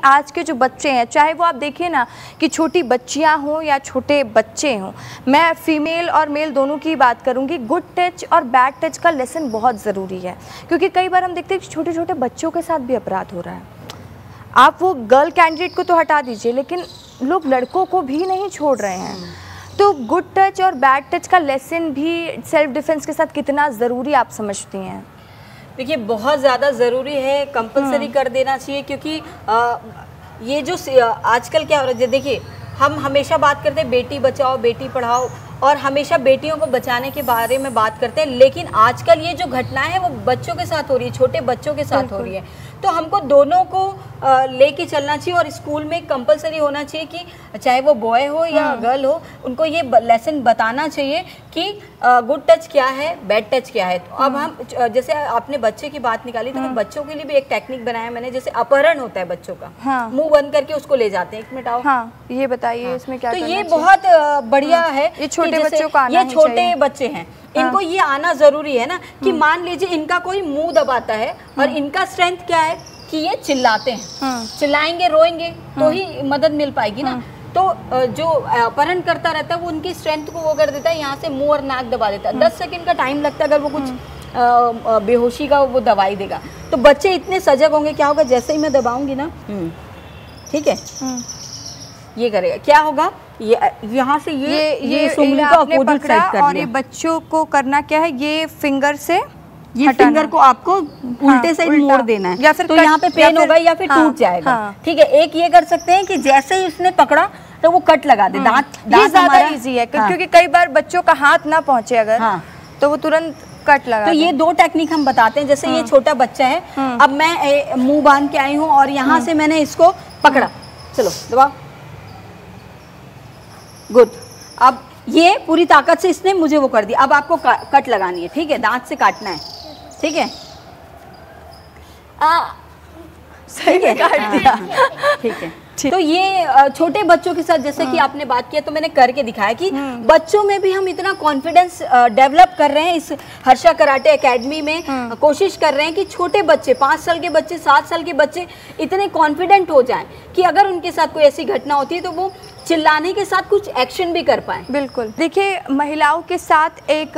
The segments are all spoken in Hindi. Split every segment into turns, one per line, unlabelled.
आज के जो बच्चे हैं, चाहे वो आप देखिए ना कि छोटी बच्चियां हों या छोटे बच्चे हों, मैं फीमेल और मेल दोनों की बात करूंगी, गुड टच और बैड टच का लेसन बहुत ज़रूरी है। क्योंकि कई बार हम देखते हैं कि छोटे छोटे बच्चों के साथ भी अपराध हो रहा है। आप वो गर्ल कैंडिडेट को तो हटा दीजिए, लेकिन लोग लड़कों को भी नहीं छोड़ रहे हैं। तो गुड टच और बैड टच का लेसन भी सेल्फ डिफेंस के साथ कितना ज़रूरी आप समझती हैं?
देखिए बहुत ज़्यादा ज़रूरी है, कंपलसरी कर देना चाहिए। क्योंकि ये जो आजकल क्या हो रहा है, देखिए हम हमेशा बात करते हैं बेटी बचाओ बेटी पढ़ाओ और हमेशा बेटियों को बचाने के बारे में बात करते हैं, लेकिन आजकल ये जो घटनाएं हैं वो बच्चों के साथ हो रही है, छोटे बच्चों के साथ हो रही है। तो हमको दोनों को लेके चलना चाहिए और स्कूल में कंपलसरी होना चाहिए कि चाहे वो बॉय हो या गर्ल हो, उनको ये लेसन बताना चाहिए कि गुड टच क्या है, बैड टच क्या है। तो अब हम जैसे आपने बच्चे की बात निकाली, तो बच्चों के लिए भी एक टेक्निक बनाया मैंने, जैसे अपहरण होता है बच्चों का, मुंह बंद करके उसको ले जाते हैं। 1 मिनट आओ।
ये बताइए इसमें क्या
तो ये बहुत बढ़िया है।
ये छोटे बच्चों को आना
ये छोटे बच्चे हैं, इनको ये आना जरूरी है ना कि मान लीजिए इनका कोई मुंह दबाता है और इनका स्ट्रेंथ क्या है कि ये चिल्लाते हैं, चिल्लाएंगे रोएंगे तो ही मदद मिल पाएगी ना। तो जो अपहरण करता रहता है वो उनकी स्ट्रेंथ को वो कर देता है, यहाँ से मुंह और नाक दबा देता है। 10 सेकंड का टाइम लगता है अगर वो कुछ बेहोशी का वो दवाई देगा। तो बच्चे इतने सजग होंगे, क्या होगा जैसे ही मैं दबाऊंगी ना, ठीक है, ये करेगा, क्या होगा, ये यहाँ से ये उंगली का अपोजिट साइड कर
और ये बच्चों को करना क्या है, ये फिंगर से
ये फिंगर को आपको उल्टे साइड मोड़ देना है,
या फिर
तो यहाँ पे पेन होगा या फिर टूट जाएगा। ठीक है, एक ये कर सकते हैं कि जैसे ही उसने पकड़ा तो वो कट लगा दे। दांत
ज्यादा इजी है क्योंकि कई बार बच्चों का हाथ ना पहुंचे अगर, तो वो तुरंत कट लगा।
तो ये 2 टेक्निक हम बताते हैं। जैसे ये छोटा बच्चा है, अब मैं मुंह बांध के आई हूँ और यहाँ से मैंने इसको पकड़ा, चलो दबाओ, गुड। अब ये पूरी ताकत से इसने मुझे वो कर दिया। अब आपको कट लगानी है, ठीक है, दांत से काटना है, ठीक है, सही है, काट दिया, ठीक है। तो ये छोटे बच्चों के साथ जैसे कि आपने बात किया, तो मैंने करके दिखाया कि बच्चों में भी हम इतना कॉन्फिडेंस डेवलप कर रहे हैं। इस हर्षा कराटे एकेडमी में कोशिश कर रहे हैं कि छोटे बच्चे, 5 साल के बच्चे, 7 साल के बच्चे इतने कॉन्फिडेंट हो जाएं कि अगर उनके साथ कोई ऐसी घटना होती है तो वो चिल्लाने के साथ कुछ एक्शन भी कर पाए।
बिल्कुल। देखिए महिलाओं के साथ एक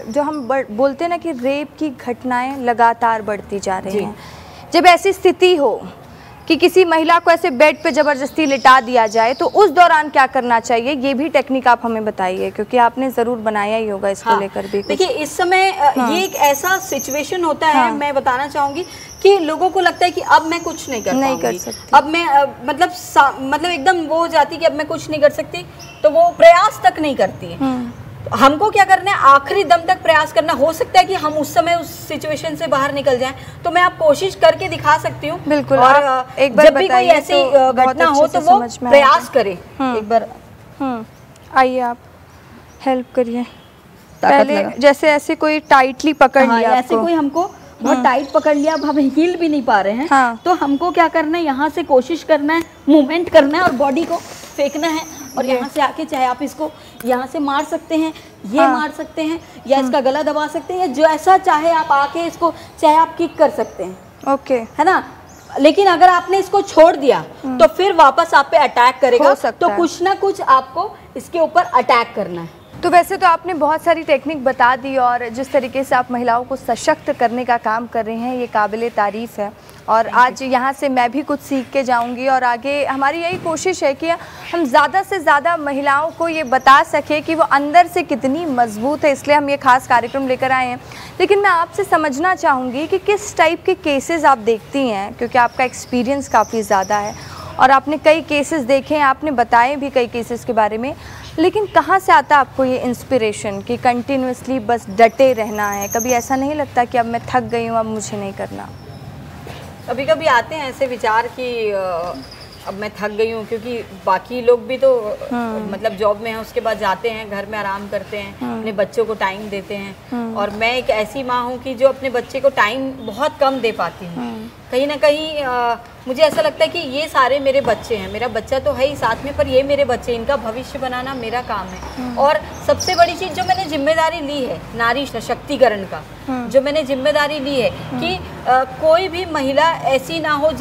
जो हम बोलते हैं ना कि रेप की घटनाएं लगातार बढ़ती जा रही हैं। जब ऐसी स्थिति हो कि किसी महिला को ऐसे बेड पे जबरदस्ती लिटा दिया जाए, तो उस दौरान क्या करना चाहिए, ये भी टेक्निक आप हमें बताइए, क्योंकि आपने जरूर बनाया ही होगा इसको लेकर भी।
देखिए इस समय ये एक ऐसा सिचुएशन होता है, मैं बताना चाहूंगी कि लोगों को लगता है कि अब मैं कुछ नहीं कर सकती, अब मैं मतलब एकदम वो हो जाती कि अब मैं कुछ नहीं कर सकती, तो वो प्रयास तक नहीं करती है। हमको क्या करना है, आखिरी दम तक प्रयास करना। हो सकता है कि हम उस समय उस सिचुएशन से बाहर निकल जाएं, तो मैं आप कोशिश करके दिखा सकती हूँ।
बिल्कुल।
और एक बार जब भी कोई ऐसी घटना हो तो वो प्रयास करे। एक बार
आइए आप हेल्प करिए। पहले जैसे ऐसे कोई टाइटली पकड़ लिया,
ऐसे कोई हमको बहुत टाइट पकड़ लिया, अब हम हिल भी नहीं पा रहे हैं, तो हमको क्या करना है, यहाँ से कोशिश करना है, मूवमेंट करना है और बॉडी को फेंकना है। और यहाँ से आके चाहे आप इसको यहाँ से मार सकते हैं, ये मार सकते हैं, या इसका गला दबा सकते हैं, या जो ऐसा चाहे आप आके इसको चाहे आप किक कर सकते हैं।
ओके,
है ना। लेकिन अगर आपने इसको छोड़ दिया तो फिर वापस आप पे अटैक करेगा, तो कुछ ना कुछ आपको इसके ऊपर अटैक करना है।
तो वैसे तो आपने बहुत सारी टेक्निक बता दी और जिस तरीके से आप महिलाओं को सशक्त करने का काम कर रहे हैं, ये काबिले तारीफ़ है। और आज यहाँ से मैं भी कुछ सीख के जाऊँगी और आगे हमारी यही कोशिश है कि हम ज़्यादा से ज़्यादा महिलाओं को ये बता सकें कि वो अंदर से कितनी मजबूत है, इसलिए हम ये खास कार्यक्रम लेकर आए हैं। लेकिन मैं आपसे समझना चाहूँगी कि किस टाइप के केसेस आप देखती हैं, क्योंकि आपका एक्सपीरियंस काफ़ी ज़्यादा है और आपने कई केसेस देखे हैं, आपने बताए भी कई केसेस के बारे में। लेकिन कहाँ से आता आपको ये इंस्पिरेशन कि कंटिन्यूसली बस डटे रहना है? कभी ऐसा नहीं लगता कि अब मैं थक गई हूँ, अब मुझे नहीं करना?
कभी कभी आते हैं ऐसे विचार कि अब मैं थक गई हूँ, क्योंकि बाकी लोग भी तो मतलब जॉब में हैं, उसके बाद जाते हैं घर में आराम करते हैं, अपने बच्चों को टाइम देते हैं। और मैं एक ऐसी माँ हूँ कि जो अपने बच्चे को टाइम बहुत कम दे पाती हूँ। कहीं ना कहीं मुझे ऐसा लगता है कि ये सारे मेरे बच्चे हैं, मेरा बच्चा तो है ही साथ में, पर ये मेरे बच्चे, इनका भविष्य बनाना मेरा काम है। और सबसे बड़ी चीज़ जो मैंने जिम्मेदारी ली है नारी सशक्तिकरण का, जो मैंने जिम्मेदारी ली है कि कोई भी महिला ऐसी ना हो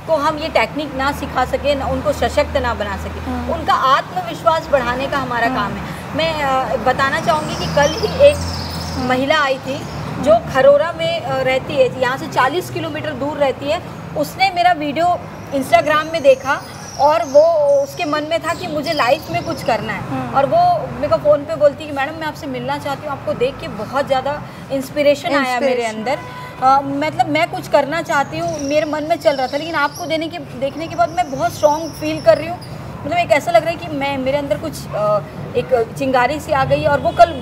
को हम ये टेक्निक ना सिखा सके, ना उनको सशक्त ना बना सके, उनका आत्मविश्वास बढ़ाने का हमारा काम है। मैं बताना चाहूँगी कि कल ही एक महिला आई थी जो खरोरा में रहती है, यहाँ से 40 किलोमीटर दूर रहती है। उसने मेरा वीडियो इंस्टाग्राम में देखा और वो उसके मन में था कि मुझे लाइफ में कुछ करना है, और वो मेरे को फ़ोन पे बोलती कि मैडम मैं आपसे मिलना चाहती हूँ, आपको देख के बहुत ज़्यादा इंस्पिरेशन आया मेरे अंदर। मतलब मैं कुछ करना चाहती हूँ, मेरे मन में चल रहा था, लेकिन आपको देखने के बाद मैं बहुत स्ट्रॉन्ग फील कर रही हूँ। मतलब एक ऐसा लग रहा है कि मैं मेरे अंदर कुछ एक चिंगारी सी आ गई। और वो कल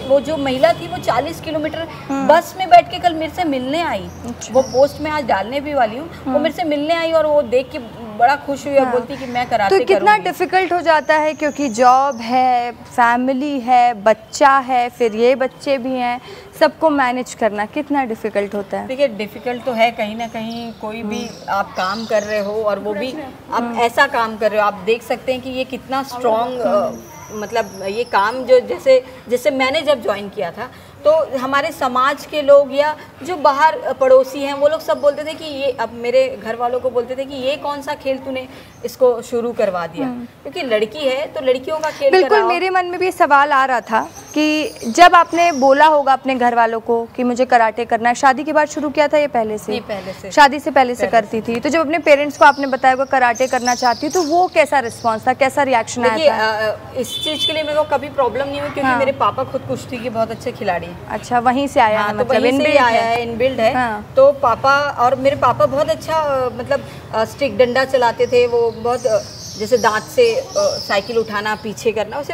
वो जो महिला थी वो 40 किलोमीटर बस में बैठ के कल मेरे से मिलने आई। वो पोस्ट में आज डालने भी वाली हूँ। वो मेरे से मिलने आई और वो देख के बड़ा खुश हुई और बोलती कि मैं कराटे
तो कितना डिफिकल्ट हो जाता है, क्योंकि जॉब है, फैमिली है, बच्चा है, फिर ये बच्चे भी हैं, सबको मैनेज करना कितना डिफिकल्ट होता है।
देखिए डिफिकल्ट तो है, कहीं ना कहीं कोई भी आप काम कर रहे हो और वो भी आप ऐसा काम कर रहे हो, आप देख सकते हैं कि ये कितना स्ट्रॉन्ग मतलब ये काम जो जैसे मैंने जब ज्वाइन किया था तो हमारे समाज के लोग या जो बाहर पड़ोसी हैं वो लोग सब बोलते थे कि ये, अब मेरे घर वालों को बोलते थे कि ये कौन सा खेल तूने इसको शुरू करवा दिया, क्योंकि लड़की है तो लड़कियों का खेल
बिल्कुल। मेरे मन में भी सवाल आ रहा था कि जब आपने बोला होगा अपने घर वालों को कि मुझे कराटे करना है, शादी के बाद शुरू किया था ये पहले से?
पहले से,
शादी से पहले से करती थी। तो जब अपने पेरेंट्स को आपने बताया होगा कराटे करना चाहती हूँ, तो वो कैसा रिस्पॉन्स था, कैसा रिएक्शन आया था?
इस चीज़ के लिए मेरे को कभी प्रॉब्लम नहीं हुई, क्योंकि मेरे पापा खुद कुश्ती के बहुत अच्छे खिलाड़ी।
अच्छा, वहीं से आया है, मतलब
इनबिल्ड आया है, इनबिल्ड है। तो पापा और मेरे पापा बहुत अच्छा मतलब स्टिक डंडा चलाते थे। वो बहुत जैसे दांत से साइकिल उठाना, पीछे करना, उसे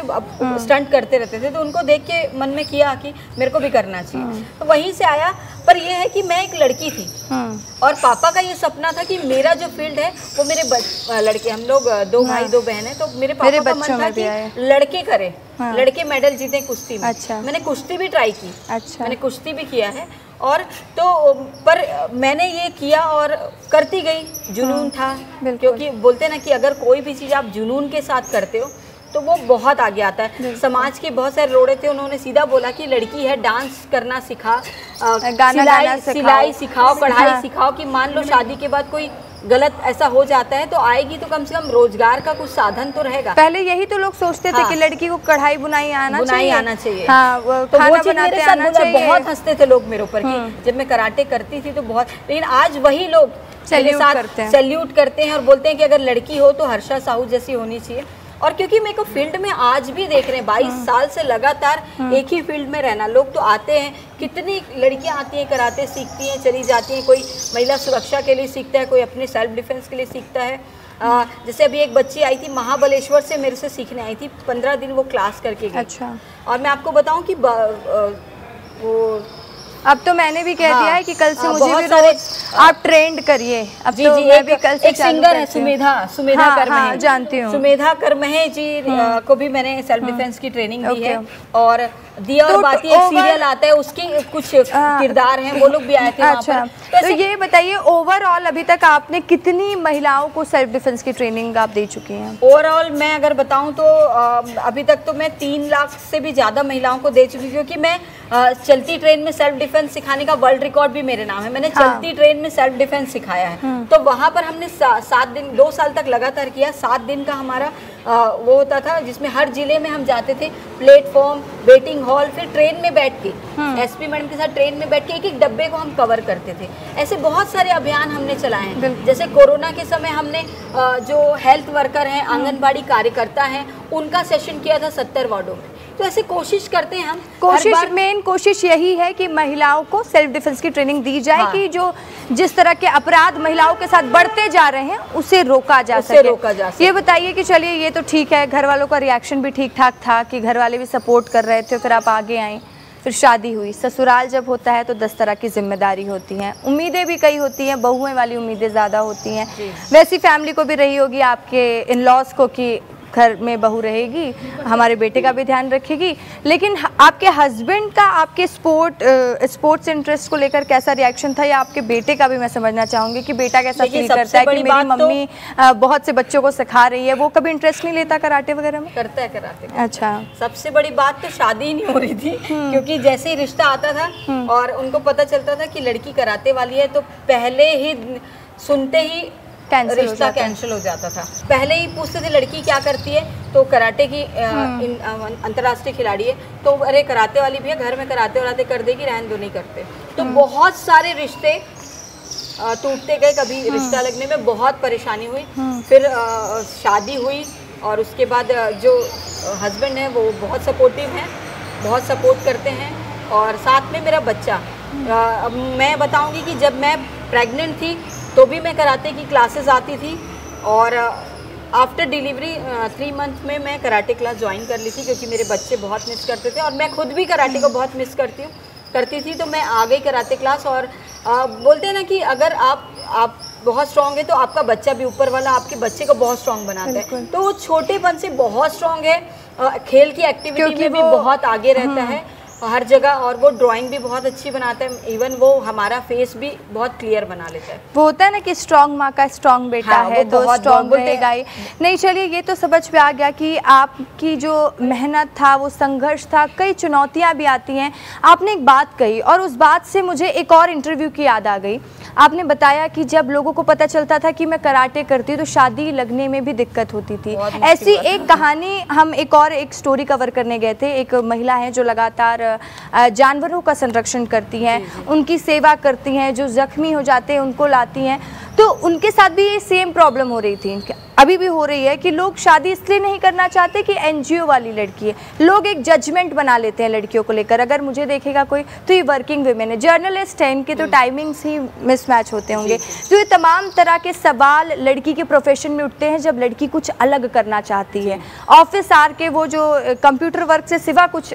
स्टंट करते रहते थे। तो उनको देख के मन में किया कि मेरे को भी करना चाहिए, तो वहीं से आया। पर यह है कि मैं एक लड़की थी और पापा का ये सपना था कि मेरा जो फील्ड है वो मेरे लड़के, हम लोग 2 भाई 2 बहन है, तो मेरे पापा का मन था कि लड़के करे, लड़के मेडल जीते कुश्ती में।
अच्छा।
मैंने कुश्ती भी ट्राई की।
अच्छा।
मैंने कुश्ती भी किया है और तो पर मैंने ये किया और करती गई, जुनून था। क्योंकि बोलते ना कि अगर कोई भी चीज़ आप जुनून के साथ करते हो तो वो बहुत आगे आता है। समाज के बहुत सारे रोड़े थे, उन्होंने सीधा बोला कि लड़की है, डांस करना सिखा, सिलाई सिखाओ, कढ़ाई सिखाओ, कि मान लो शादी के बाद कोई गलत ऐसा हो जाता है तो आएगी तो कम से कम रोजगार का कुछ साधन तो रहेगा।
पहले यही तो लोग सोचते थे कि लड़की को कढ़ाई बुनाई आना चाहिए। हाँ,
तो वो चीज़ मेरे साथ बहुत हंसते थे लोग मेरे ऊपर कि जब मैं कराटे करती थी तो बहुत। लेकिन आज वही लोग सैल्यूट करते हैं और बोलते हैं कि अगर लड़की हो तो हर्षा साहू जैसी होनी चाहिए। और क्योंकि मेरे को फील्ड में आज भी देख रहे हैं, 22 साल से लगातार एक ही फील्ड में रहना, लोग तो आते हैं, कितनी लड़कियां आती हैं, कराटे सीखती हैं, चली जाती हैं, कोई महिला सुरक्षा के लिए सीखता है, कोई अपने सेल्फ डिफेंस के लिए सीखता है। जैसे अभी एक बच्ची आई थी महाबलेश्वर से, मेरे से सीखने आई थी, 15 दिन वो क्लास करके गई।
अच्छा।
और मैं आपको बताऊं कि वो
अब तो मैंने भी कह दिया है कि कल से मुझे भी रोज आप ट्रेंड करिए। अब
जी,
तो
जी,
मैं भी कल से
एक सिंगर है सुमेधा कर्महे,
जानती हूँ।
सुमेधा कर्महे जी को भी मैंने सेल्फ डिफेंस की ट्रेनिंग दी है। और दिया और बाती एक सीरियल आता है, उसकी कुछ किरदार हैं, वो लोग भी आए थे।
अच्छा, तो ये बताइए ओवरऑल अभी तक आपने कितनी महिलाओं को सेल्फ डिफेंस की ट्रेनिंग आप दे चुकी हैं?
ओवरऑल मैं अगर बताऊं तो अभी तक तो मैं 3 लाख से भी ज़्यादा महिलाओं को दे चुकी हूँ, क्योंकि मैं चलती ट्रेन में सेल्फ डिफेंस सिखाने का वर्ल्ड रिकॉर्ड भी मेरे नाम है। मैंने चलती ट्रेन में सेल्फ डिफेंस सिखाया है। तो वहाँ पर हमने 7 दिन 2 साल तक लगातार किया। 7 दिन का हमारा वो होता था, जिसमें हर जिले में हम जाते थे, प्लेटफॉर्म, वेटिंग हॉल, फिर ट्रेन में बैठ के एसपी मैडम के साथ ट्रेन में बैठ के एक डब्बे को हम कवर करते थे। ऐसे बहुत सारे अभियान हमने चलाए हैं। जैसे कोरोना के समय हमने जो हेल्थ वर्कर हैं, आंगनबाड़ी कार्यकर्ता हैं, उनका सेशन किया था 70 वार्डों में। तो ऐसे कोशिश करते हैं हम।
मेन कोशिश यही है कि महिलाओं को सेल्फ डिफेंस की ट्रेनिंग दी जाए, कि जो जिस तरह के अपराध महिलाओं के साथ बढ़ते जा रहे हैं उसे रोका जा सके। ये बताइए कि चलिए ये तो ठीक है, घर वालों का रिएक्शन भी ठीक ठाक था कि घर वाले भी सपोर्ट कर रहे थे, फिर आप आगे आए, फिर शादी हुई। ससुराल जब होता है तो 10 तरह की जिम्मेदारी होती हैं, उम्मीदें भी कई होती हैं, बहुएं वाली उम्मीदें ज़्यादा होती हैं। वैसी फैमिली को भी रही होगी आपके इन लॉज को कि घर में बहू रहेगी, हमारे बेटे का भी ध्यान रखेगी। लेकिन आपके हस्बैंड का आपके स्पोर्ट्स इंटरेस्ट को लेकर कैसा रिएक्शन था, या आपके बेटे का भी मैं समझना चाहूँगी कि बेटा कैसा फील करता है कि मेरी मम्मी बहुत से बच्चों को सिखा रही है? वो कभी इंटरेस्ट नहीं लेता कराटे वगैरह में?
करता है कराटे।
अच्छा।
सबसे बड़ी बात तो शादी ही नहीं हो रही थी, क्योंकि जैसे ही रिश्ता आता था और उनको पता चलता था कि लड़की कराटे वाली है, तो पहले ही सुनते ही रिश्ता कैंसिल हो जाता था। पहले ही पूछते थे लड़की क्या करती है, तो कराटे की अंतर्राष्ट्रीय खिलाड़ी है, तो अरे कराटे वाली भी है, घर में कराटे वराटे कर देगी, रहन दो, नहीं करते। तो बहुत सारे रिश्ते टूटते गए, कभी रिश्ता लगने में बहुत परेशानी हुई। फिर शादी हुई और उसके बाद जो हस्बैंड है वो बहुत सपोर्टिव हैं, बहुत सपोर्ट करते हैं। और साथ में मेरा बच्चा, मैं बताऊंगी कि जब मैं प्रेग्नेंट थी तो भी मैं कराटे की क्लासेस आती थी, और आफ्टर डिलीवरी 3 मंथ में मैं कराटे क्लास ज्वाइन कर ली थी, क्योंकि मेरे बच्चे बहुत मिस करते थे और मैं खुद भी कराटे को बहुत मिस करती थी। तो मैं आ गई कराटे क्लास। और बोलते हैं ना कि अगर आप बहुत स्ट्रांग है तो आपका बच्चा भी, ऊपर वाला आपके बच्चे को बहुत स्ट्रांग बनाता है। तो वो छोटेपन से बहुत स्ट्रांग है, खेल की एक्टिविटी में भी बहुत आगे रहता है हर जगह, और वो ड्राइंग भी बहुत अच्छी बनाता है। इवन वो हमारा फेस भी बहुत क्लियर बना लेता है।
वो होता है ना कि स्ट्रांग माँ का स्ट्रांग बेटा है, तो स्ट्रांग रहेगा ही। नहीं, चलिए ये तो समझ में आ गया कि आपकी जो मेहनत था, वो संघर्ष था, कई चुनौतियाँ भी आती हैं। आपने एक बात कही और उस बात से मुझे एक और इंटरव्यू की याद आ गई। आपने बताया कि जब लोगों को पता चलता था कि मैं कराटे करती हूँ तो शादी लगने में भी दिक्कत होती थी। ऐसी एक कहानी हम एक स्टोरी कवर करने गए थे। एक महिला है जो लगातार जानवरों का संरक्षण करती हैं, उनकी सेवा करती हैं, जो जख्मी हो जाते हैं उनको लाती हैं। तो उनके साथ भी ये सेम प्रॉब्लम हो रही थी, अभी भी हो रही है, कि लोग शादी इसलिए नहीं करना चाहते कि एनजीओ वाली लड़की है। लोग एक जजमेंट बना लेते हैं लड़कियों को लेकर, अगर मुझे देखेगा कोई तो ये वर्किंग वुमेन है, जर्नलिस्ट है, इनके तो टाइमिंग्स ही मिसमैच होते होंगे। तो ये तमाम तरह के सवाल लड़की के प्रोफेशन में उठते हैं जब लड़की कुछ अलग करना चाहती है, ऑफिस आर के वो जो कंप्यूटर वर्क से सिवा कुछ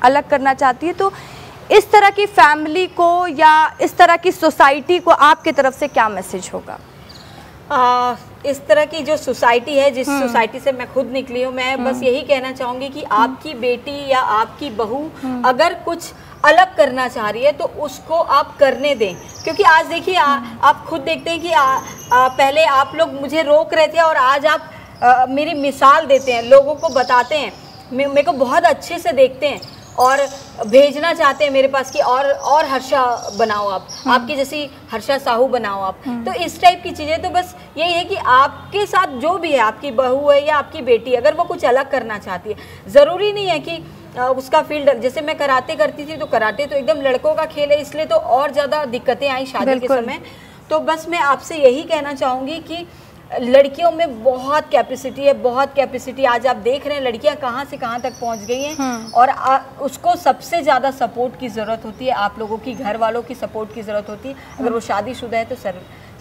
अलग करना चाहती है। तो इस तरह की फैमिली को या इस तरह की सोसाइटी को आपके तरफ से क्या मैसेज होगा?
इस तरह की जो सोसाइटी है, जिस सोसाइटी से मैं खुद निकली हूँ, मैं बस यही कहना चाहूँगी कि आपकी बेटी या आपकी बहू अगर कुछ अलग करना चाह रही है तो उसको आप करने दें। क्योंकि आज देखिए आप खुद देखते हैं कि पहले आप लोग मुझे रोक रहे थे और आज आप मेरी मिसाल देते हैं, लोगों को बताते हैं, मेरे को बहुत अच्छे से देखते हैं और भेजना चाहते हैं मेरे पास कि और हर्षा बनाओ, आपकी जैसी हर्षा साहू बनाओ आप। तो इस टाइप की चीज़ें, तो बस यही है कि आपके साथ जो भी है, आपकी बहू है या आपकी बेटी, अगर वो कुछ अलग करना चाहती है, ज़रूरी नहीं है कि उसका फील्ड, जैसे मैं कराटे करती थी तो कराटे तो एकदम लड़कों का खेल है, इसलिए तो और ज़्यादा दिक्कतें आई शादी के समय। तो बस मैं आपसे यही कहना चाहूँगी कि लड़कियों में बहुत कैपेसिटी है, बहुत कैपेसिटी। आज आप देख रहे हैं लड़कियां कहां से कहां तक पहुंच गई हैं, और उसको सबसे ज़्यादा सपोर्ट की ज़रूरत होती है, आप लोगों की, घर वालों की सपोर्ट की ज़रूरत होती है। अगर वो शादीशुदा है तो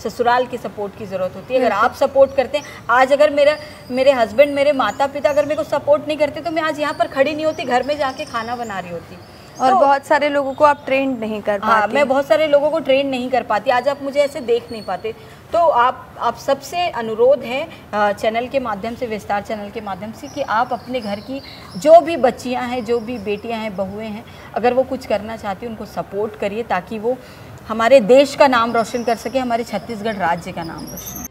ससुराल की सपोर्ट की ज़रूरत होती है। अगर आप सपोर्ट करते हैं, आज अगर मेरे हस्बैंड, मेरे माता पिता अगर मेरे को सपोर्ट नहीं करते तो मैं आज यहाँ पर खड़ी नहीं होती, घर में जाके खाना बना रही होती।
और तो बहुत सारे लोगों को आप ट्रेन नहीं कर पाती।
हाँ, मैं बहुत सारे लोगों को ट्रेन नहीं कर पाती, आज आप मुझे ऐसे देख नहीं पाते। तो आप सबसे अनुरोध है चैनल के माध्यम से, विस्तार चैनल के माध्यम से, कि आप अपने घर की जो भी बच्चियां हैं, जो भी बेटियां हैं, बहुएं हैं, अगर वो कुछ करना चाहती हैं उनको सपोर्ट करिए, ताकि वो हमारे देश का नाम रोशन कर सके, हमारे छत्तीसगढ़ राज्य का नाम रोशन।